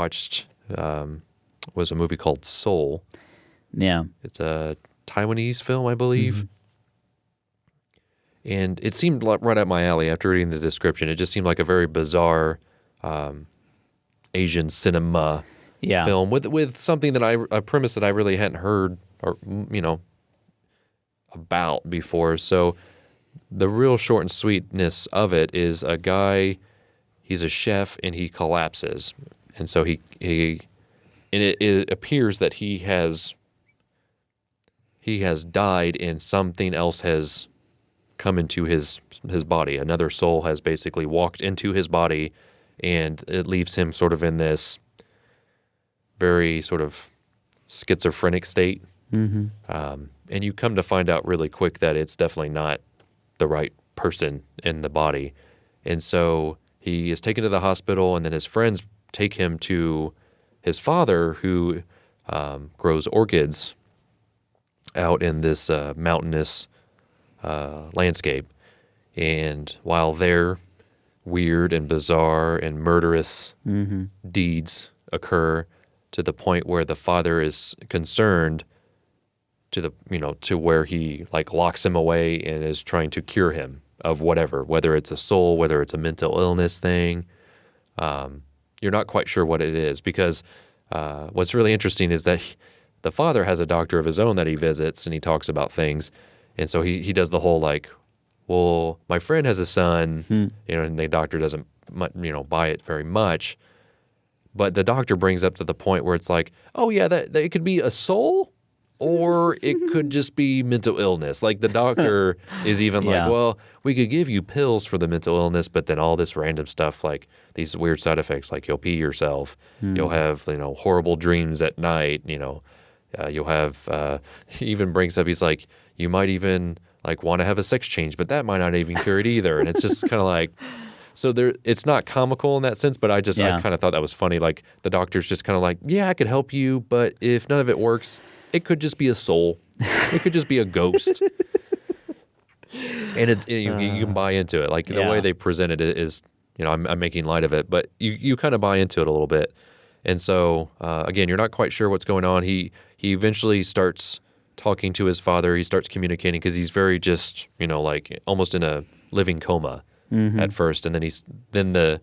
watched was a movie called Soul. Yeah. It's a Taiwanese film, I believe. And it seemed like right up my alley after reading the description. It just seemed like a very bizarre Asian cinema film with something that a premise that I really hadn't heard or about before. So the real short and sweetness of it is a guy, he's a chef and he collapses. And so it appears that he has died and something else has come into his body. Another soul has basically walked into his body, and it leaves him sort of in this very sort of schizophrenic state. And you come to find out really quick that it's definitely not the right person in the body. And so he is taken to the hospital, and then his friends take him to his father, who grows orchids out in this mountainous landscape. And while they're weird and bizarre and murderous deeds occur to the point where the father is concerned to where he like locks him away and is trying to cure him of whatever, whether it's a soul, whether it's a mental illness thing. You're not quite sure what it is, because what's really interesting is that the father has a doctor of his own that he visits and he talks about things. And so he does the whole like, well, my friend has a son, and the doctor doesn't, buy it very much. But the doctor brings up to the point where it's like, oh yeah, that it could be a soul, or it could just be mental illness. Like the doctor is even like, well, we could give you pills for the mental illness, but then all this random stuff, like these weird side effects, like you'll pee yourself, you'll have horrible dreams at night, you'll have. He even brings up, he's like, you might even like want to have a sex change, but that might not even cure it either. And it's just kind of like, so it's not comical in that sense, but I kind of thought that was funny. Like the doctor's just kind of like, yeah, I could help you, but if none of it works, it could just be a soul. It could just be a ghost. And you can buy into it. Like the way they presented it is, I'm making light of it, but you kind of buy into it a little bit. And so, again, you're not quite sure what's going on. He eventually starts talking to his father. He starts communicating because he's very just, like almost in a living coma at first. And then the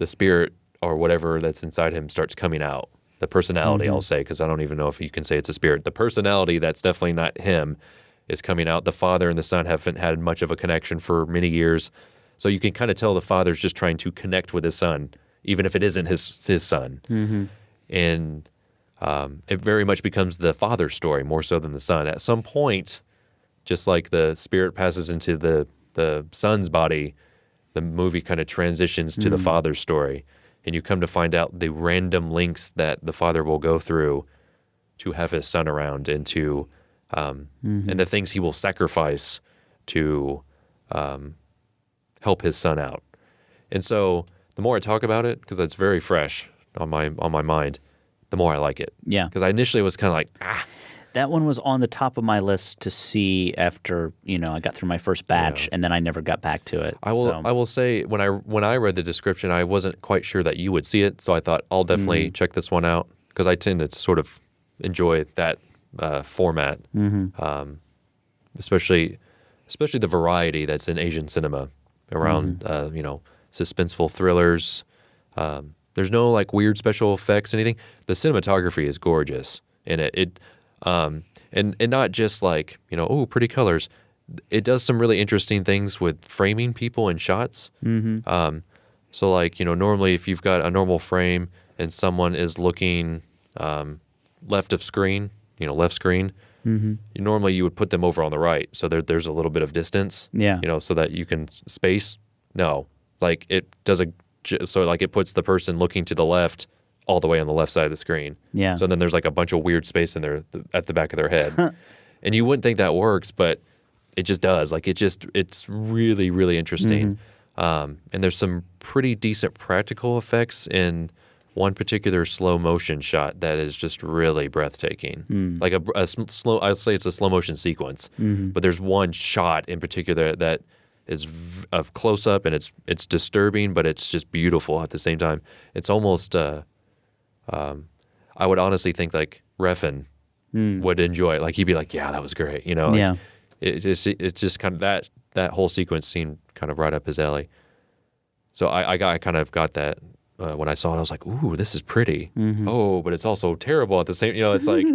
spirit or whatever that's inside him starts coming out. The personality, I'll say, because I don't even know if you can say it's a spirit. The personality that's definitely not him is coming out. The father and the son haven't had much of a connection for many years. So you can kind of tell the father's just trying to connect with his son, even if it isn't his son. And it very much becomes the father's story more so than the son. At some point, just like the spirit passes into the son's body, the movie kind of transitions to the father's story. And you come to find out the random links that the father will go through to have his son around, and to and the things he will sacrifice to help his son out. And so the more I talk about it, because it's very fresh on my mind, the more I like it. Yeah. Because I initially was kind of like, That one was on the top of my list to see after, I got through my first batch, and then I never got back to it. I will say when I read the description, I wasn't quite sure that you would see it, so I thought I'll definitely check this one out, because I tend to sort of enjoy that format, especially the variety that's in Asian cinema around suspenseful thrillers. There's no like weird special effects, anything. The cinematography is gorgeous in it. And not just like, pretty colors. It does some really interesting things with framing people in shots. So like, normally if you've got a normal frame and someone is looking left of screen, left screen, normally you would put them over on the right. So there's a little bit of distance, so that you can space. No, like it does it puts the person looking to the left all the way on the left side of the screen. Yeah. So then there's like a bunch of weird space in there at the back of their head. And you wouldn't think that works, but it just does. Like it's really, really interesting. And there's some pretty decent practical effects in one particular slow motion shot that is just really breathtaking. Like a slow, I'd say it's a slow motion sequence, but there's one shot in particular that is a close up, and it's disturbing, but it's just beautiful at the same time. It's almost I would honestly think like Refn would enjoy it. Like he'd be like, yeah, that was great. You know, like, Yeah. It's just kind of that whole sequence seemed kind of right up his alley. So I kind of got that when I saw it. I was like, ooh, this is pretty. Oh, but it's also terrible at the same. You know, it's like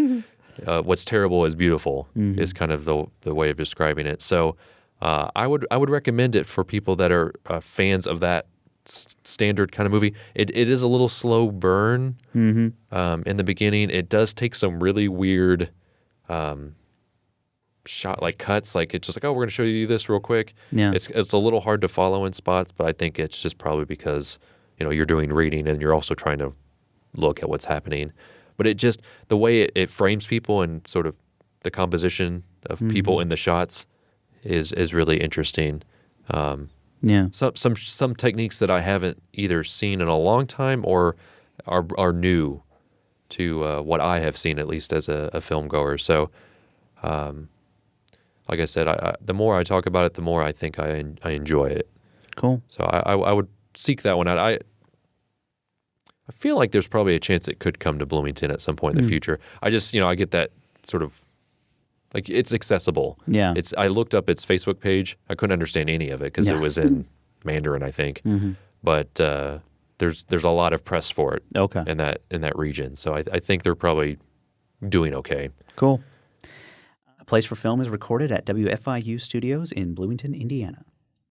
what's terrible is beautiful is kind of the way of describing it. So I would recommend it for people that are fans of that standard kind of movie. It is a little slow burn in the beginning. It does take some really weird shot like cuts. Like it's just like, oh, we're going to show you this real quick. Yeah. It's a little hard to follow in spots, but I think it's just probably because you're doing reading and you're also trying to look at what's happening. But it just the way it frames people and sort of the composition of people in the shots is really interesting. Yeah. Some techniques that I haven't either seen in a long time or are new to what I have seen, at least as a film goer. So, like I said, the more I talk about it, the more I think I enjoy it. Cool. So I would seek that one out. I feel like there's probably a chance it could come to Bloomington at some point in the future. I just, I get that sort of, like, it's accessible. Yeah. I looked up its Facebook page. I couldn't understand any of it because it was in Mandarin, I think. But there's a lot of press for it Okay. in that region. So I think they're probably doing okay. Cool. A Place for Film is recorded at WFIU Studios in Bloomington, Indiana.